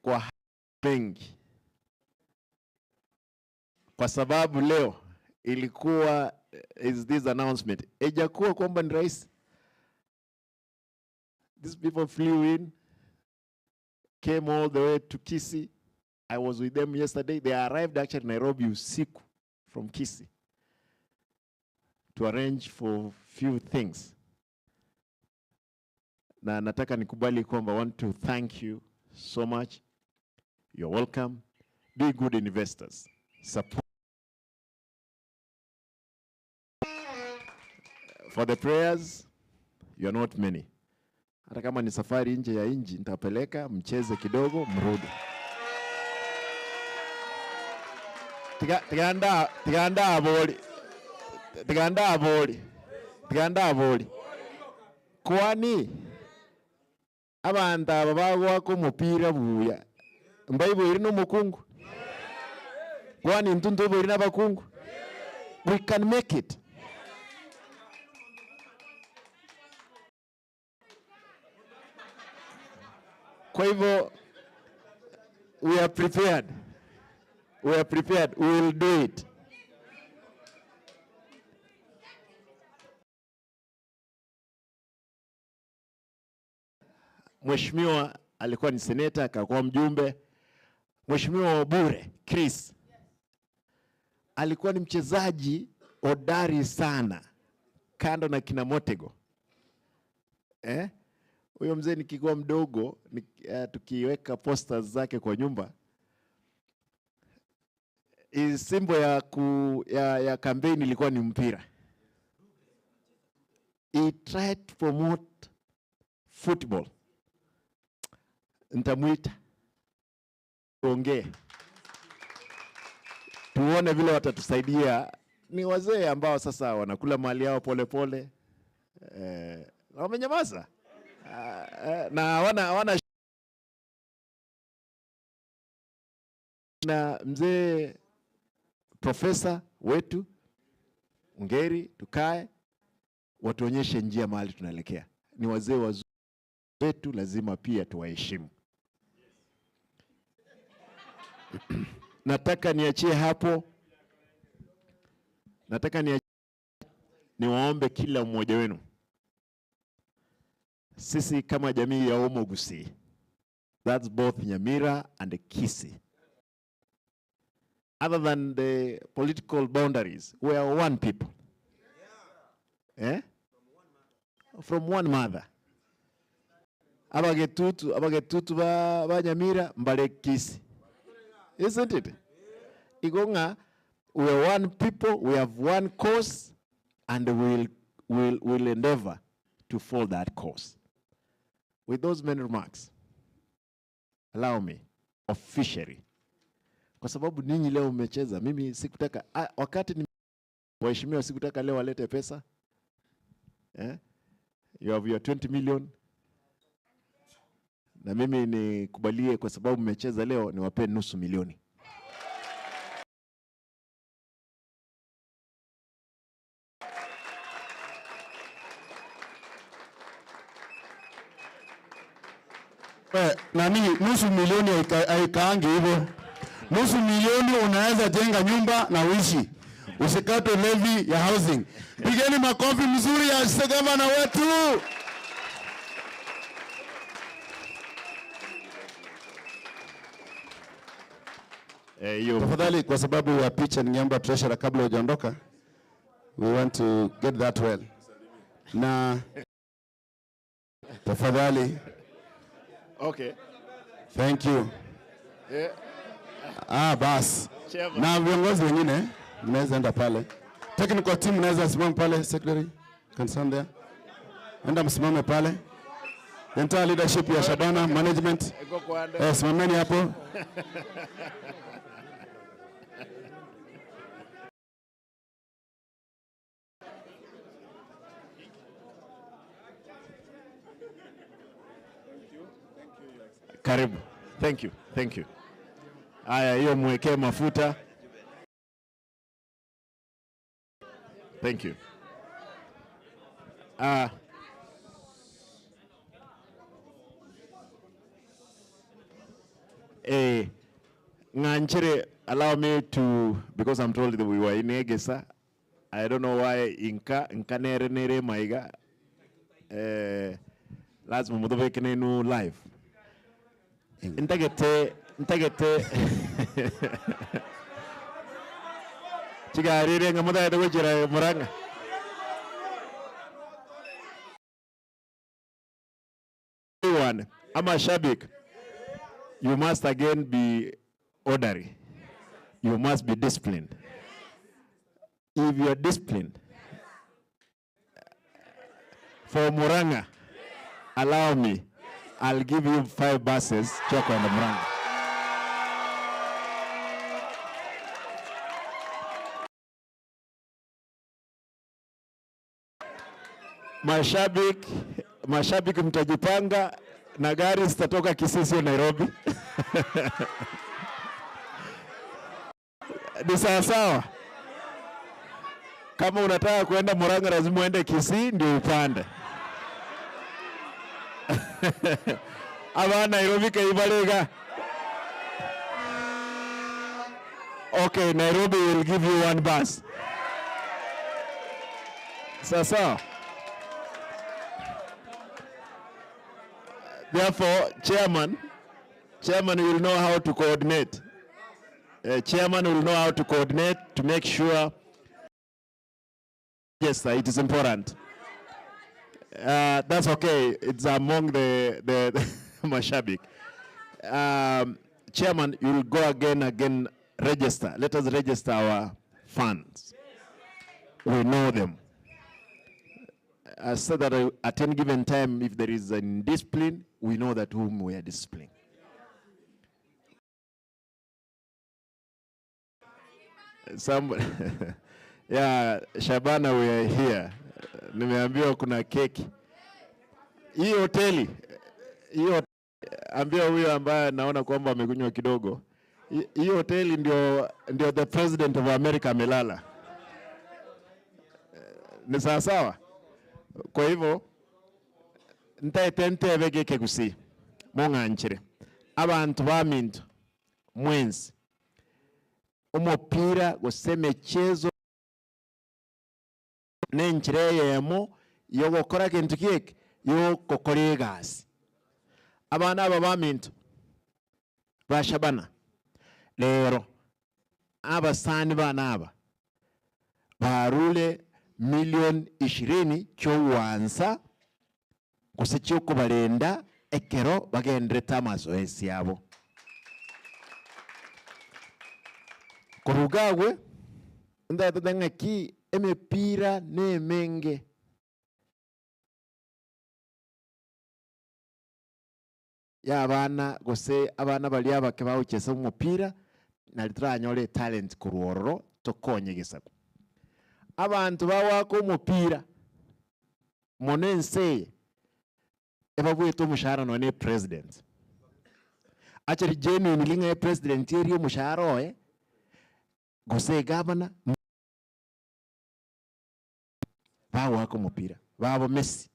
kwa mengi, kwa sababu leo ilikuwa is this announcement. Ejakuwa kwamba ni rais. These people flew in, came all the way to Kisii. I was with them yesterday. They arrived actually in Nairobi usiku from Kisii to arrange for few things. Na nataka nikubali kwamba I want to thank you so much. You're welcome. Be good investors. Support. For the prayers, you're not many. Hata kama ni safari nje ya inji, nitapeleka mcheze kidogo mrudi. Tiganda aboli. Kwani abantu ababagwa ko mupira buya. Mbayibo iri no mukungu. Kwani ntuntu iri n'abakungu. We can make it. Kwa hivyo, we are prepared. We are prepared. We will do it. Mheshimiwa alikuwa ni seneta, akakuwa mjumbe. Mheshimiwa Wabure, Chris, alikuwa ni mchezaji hodari sana, kando na kina Motego. Huyo mzee nikikuwa mdogo, tukiweka posters zake kwa nyumba, simbo ya kampeni ilikuwa ni mpira. he tried to promote football. Nitamuita ongee tuone vile watatusaidia. Ni wazee ambao sasa wanakula mali yao pole pole, na wamenyamaza, na wana na mzee profesa wetu Ngeri, tukae watuonyeshe njia mahali tunaelekea. Ni wazee wazuri wetu, lazima pia tuwaheshimu. Nataka niachie hapo. Nataka niwaombe kila mmoja wenu, sisi kama jamii ya Omo Gusii, that's both Nyamira and Kisii, other than the political boundaries, we are one people. From one mother. Abagetutu ba Nyamira mbale Kisii. Isn't it? Igonga, we are one people, we have one cause, and we'll endeavor to follow that cause. With those many remarks, allow me officially, kwa sababu ninyi leo mmecheza, mimi sikutaka, wakati ni waheshimiwa sikutaka leo walete pesa. You have your 20 million. Na mimi nikubalie kwa sababu mmecheza leo niwape nusu milioni. Nani nusu milioni haikaangi hivyo. Nusu milioni unaweza jenga nyumba na uishi. Usikate levy ya housing. Pigeni makofi mzuri ya gavana wetu. Tafadhali kwa sababu ya picha ningeomba treasurer kabla hujaondoka. We want to get that well. Na tafadhali. Okay. Thank you. Bas. Na viongozi wengine mnaweza enda pale. Technical team mnaweza simama pale, secretary concerned there. Enda msimame pale. The entire leadership ya Shabana management. Simameni hapo. Karibu. Thank you. Thank you. Aya, hiyo mwekee mafuta. Thank you. Nganchere, allow me to, because I'm told that we were in Egesa. I don't know why inka nere maiga. Lazima mudobeke nenu live. Intagete chigarire ngamuda edo jira muranga. Everyone, ama shabik, you must again be orderly. You must be disciplined. If you are disciplined, for Muranga, allow me, I'll give you 5 buses, Choko and Muranga. Mashabiki mtajipanga na gari zitatoka Kisii Nairobi. Ni sawa. Kama unataka kuenda Muranga lazima uende Kisii ndio upande. Aba Nairobi kaibalega. Okay, Nairobi will give you 1 bus. Sawa. Therefore, chairman will know how to coordinate. Chairman will know how to coordinate to make sure. Yes, sir, it is important. That's okay. It's among the mashabik. Chairman, you will go again, register. Let us register our funds. We know them. so that at any given time, if there is indiscipline, we know that whom we are disciplining. Somebody, yeah, Shabana, we are here. Nimeambiwa kuna keki. Hii hoteli, ambia huyo ambaye naona kwamba amekunywa kidogo. Hii hoteli ndio the president of America amelala. Ni sawa? Kwa hivyo ntaitente begeke gusi monganchire abantu baminto mwenzi umupira gusemechezo nenchire yemo yo gukora kintu kiki yo gukora egasi abana aba baminto ba Shabana lero abasani bana aba barule million 20 kyowansa kusicho kubalenda ekero bagendreta amazoezi yabo kurugagwe ndatatanga ki emipira nemenge ya abana gose abana bali abake bawuchesa umupira nalitranyole talent kuruororo tokonyegesa abantu bawako umupira monense ebabwete umushahara none president achari genuine linga president yeri umushahara oe gose governor bawako umupira babo Messi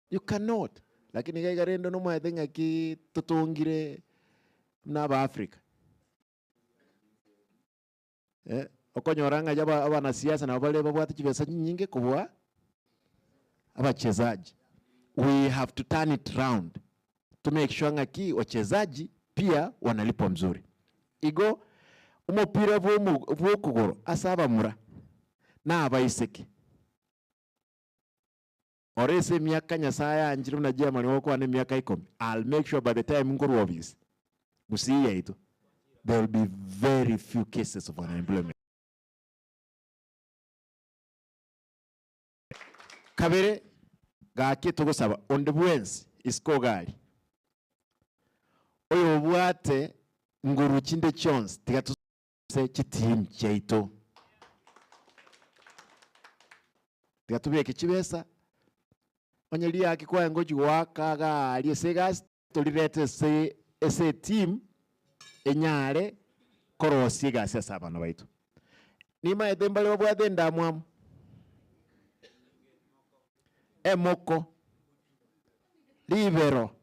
you cannot lakini gaigarendo no mwadenga ki tutungire n'aba Africa okonyoranga jaba abana siasa na bale babwate kibesa nyingi kubwa abachezaji. We have to turn it round to make sure ngaki wachezaji pia wanalipwa mzuri. Igo umupira bwo kugoro asaba mura na abaiseke orese miaka nyasaya anjiru na jema ni wako ane miaka 10. I'll make sure by the time nguru obvious gusiya ito there will be very few cases of unemployment. Kabere gake tugusaba onde bwensi isko gali oyo bwate nguru chinde chons tigatuse chitim cheito tigatubye kibesa onyeli yake kwa ngoji waka gali segas tolirete ese team enyare korosi gase sabana baitu nima edembale bwate ndamwa emoko libero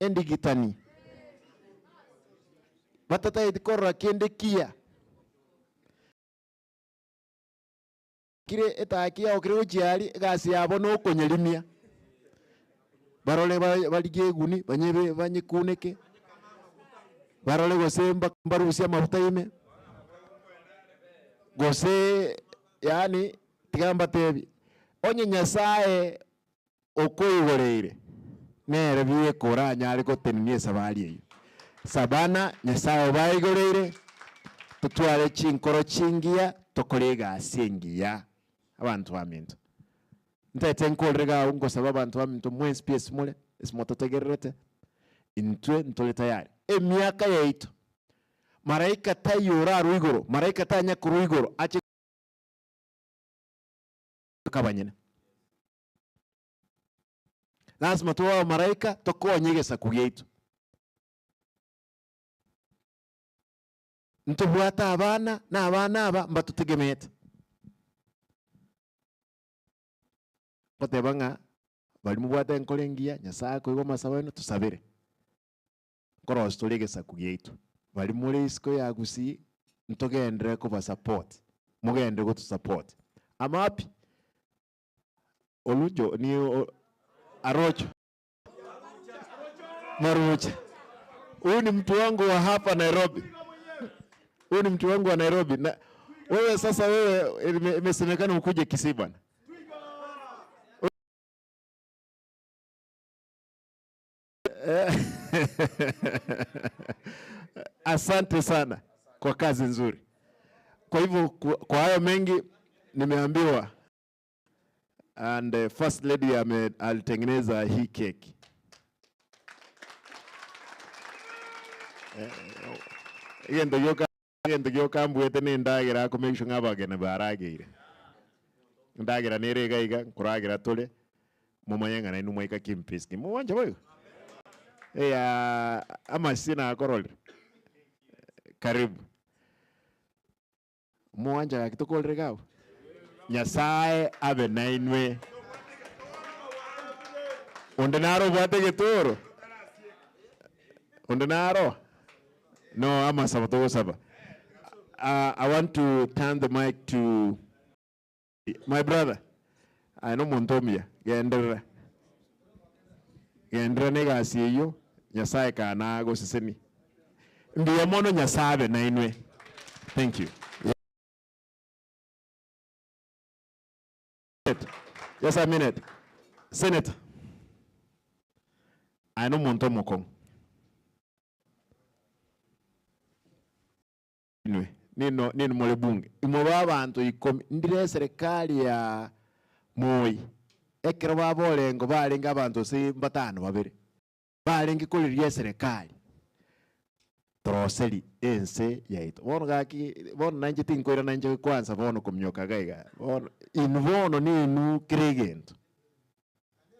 endigitani batata edikorra kende kia kire etakia okire uchiali gasi yabo no konyelimia barole balige guni banyebe banyikuneke barole gosemba barusia mabutaime gose yani tigamba tebi onye nyasaye okoyigoreire nere biye koranya ariko tenimie sabali eyo Sabana nyasaye bayigoreire tutware chinkoro chingia tokorega asengia abantu baminto ntete nkolrega ungo sababa abantu baminto mwen space mule esmototegerete intwe ntole tayari emiaka yaito maraika tayora ruigoro maraika tanya kuruigoro ache kabanyene lazima tuwa maraika tokonyegesa kugeitu ntubwata abana na abana aba mbatutegemete potebanga bali mubwata enkolengia nyasaye ko igo masabano tusabire koros tulegesa kugeitu bali muri isko yagusi ntogendere ko ba support mugende go to support amapi olujo ni arocho marucha huyu ni mtu wangu wa hapa Nairobi huyu ni mtu wangu wa Nairobi na wewe sasa wewe imesemekana ukuje Kisii bwana asante sana kwa kazi nzuri. Kwa hivyo kwa hayo mengi nimeambiwa And First Lady alitengeneza hii keki. Iyo kambwete ni ndagira ko make sure ngabagene baragire. Ndagira nerega iga kuragira tole mumayanga na inuma ika kimpiski. Muwanja wewe. Ama sina akorole. Karibu. Muwanja yakitokole gao. Nyasaye abe nainwe. Undenaro bwate getoro. Undenaro. No, ama sabato saba. I want to turn the mic to my brother. I know Montomia. Gendra. Gendra nega siyo. Nyasaye kana go siseni. Ndiye mono nyasabe na inwe. Thank you. Just a minute. Senator. I know Montomokong. Nino mole bunge. Imoba abantu ndire serikali ya Moi. Ekero babolengo balinga abantu si batano babiri. Balinga koliriye serikali. Troseli ense yaito. Bono gaki bono nanje tinkoira nanje kwanza bono kumnyoka gaiga. Bono invono ninu kirigento.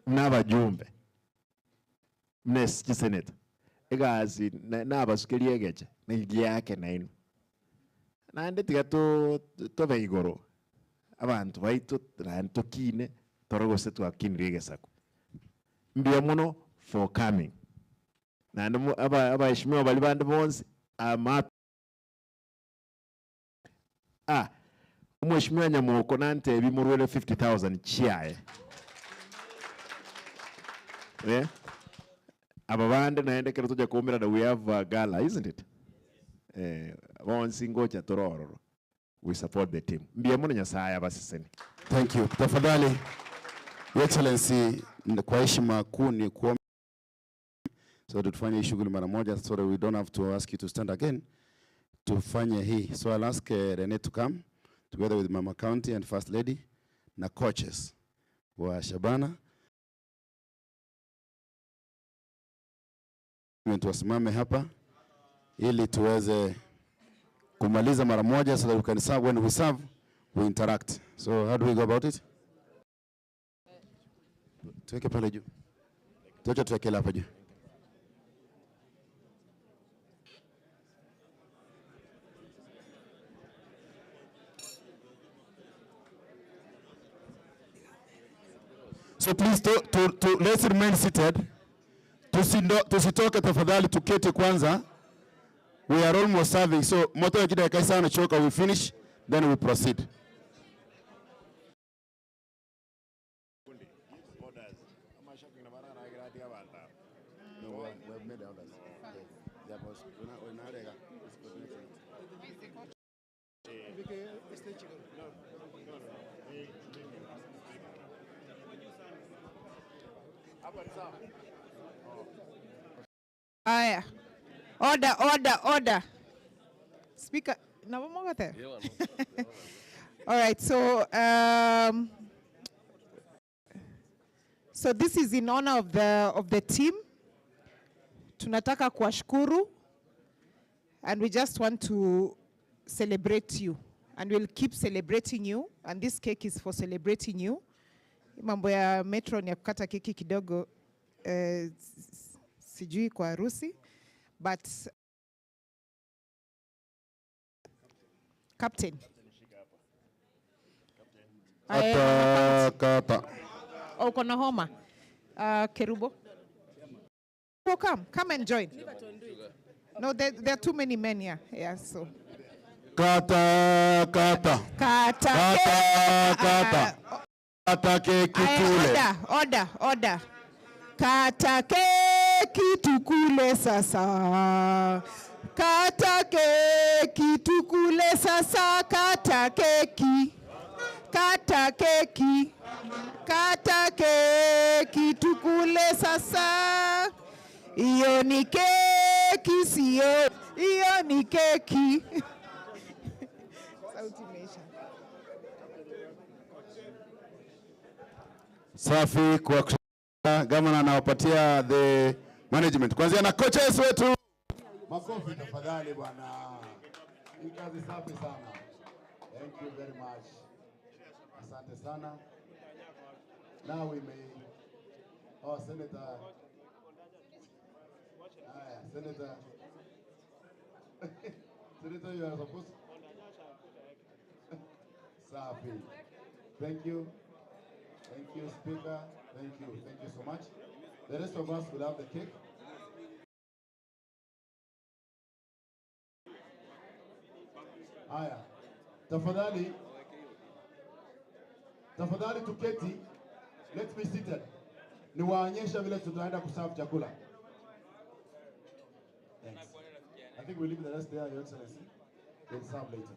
N'abajumbe. Mnes kiseneta. Egazi n'abasukeli egeche. N'igiyake na inu. Nande tigato tobe igoro. Abantu baito ranto kine torogo setu akinrige sako. Mbia muno for coming. Nande aba ishimiwa balibande bonzi ama umweshimiwa Nyamoko nante bimurwele 50,000 chiae. Yeah. Ababande naende kero tuja kumbira that we have a gala, isn't it? We support the team. Thank you. Tafadhali, Your Excellency, kwa heshima kuu ni kuomba so tufanye shughuli mara moja so that we don't have to ask you to stand again. Tufanye hii. So I'll ask Rene to come together with Mama County and First Lady na coaches wa Shabana. Tuwasimame hapa ili tuweze kumaliza mara moja so that we can serve. When we serve, we interact. So how do we go about it? Tuweke pale juu. Tuweke hapa juu. So please let's remain seated. Tusitoke tafadhali, tuketi kwanza. We are almost serving, so moto ya kida kaisa na choka, we finish, then we proceed. Aya. Order. Speaker, all right, so so this is in honor of the team. Tunataka kuwashukuru, and we just want to celebrate you, and we'll keep celebrating you, and this cake is for celebrating you. Mambo ya metro ni ya kukata keki kidogo, sijui kwa harusi, but Captain. Kata. Oh, kona homa. Kerubo. Oh, come and join. No, there are too many men here. Yeah, so. Kata. Kata keki tule. Order. Kata keki tukule sasa. Kata keki tukule sasa. Kata keki tukule sasa. Iyo ni keki siyo. Iyo ni keki. Sauti imeisha. Safi kwa gavana anawapatia the management. Kwanza na coaches wetu. Makofi tafadhali bwana. Hii kazi safi sana. Thank you very much. Asante sana. Now we may Senator. Senator. Senator, you are supposed to. Safi. Thank you. Thank you, Speaker. Thank you. Thank you so much. The rest of us will have the cake. Haya. Tafadhali tuketi. Let's be seated. Niwaonyesha vile tutaenda kuserve chakula. Thanks. I think we'll leave the rest there, Your Excellency. We'll serve later.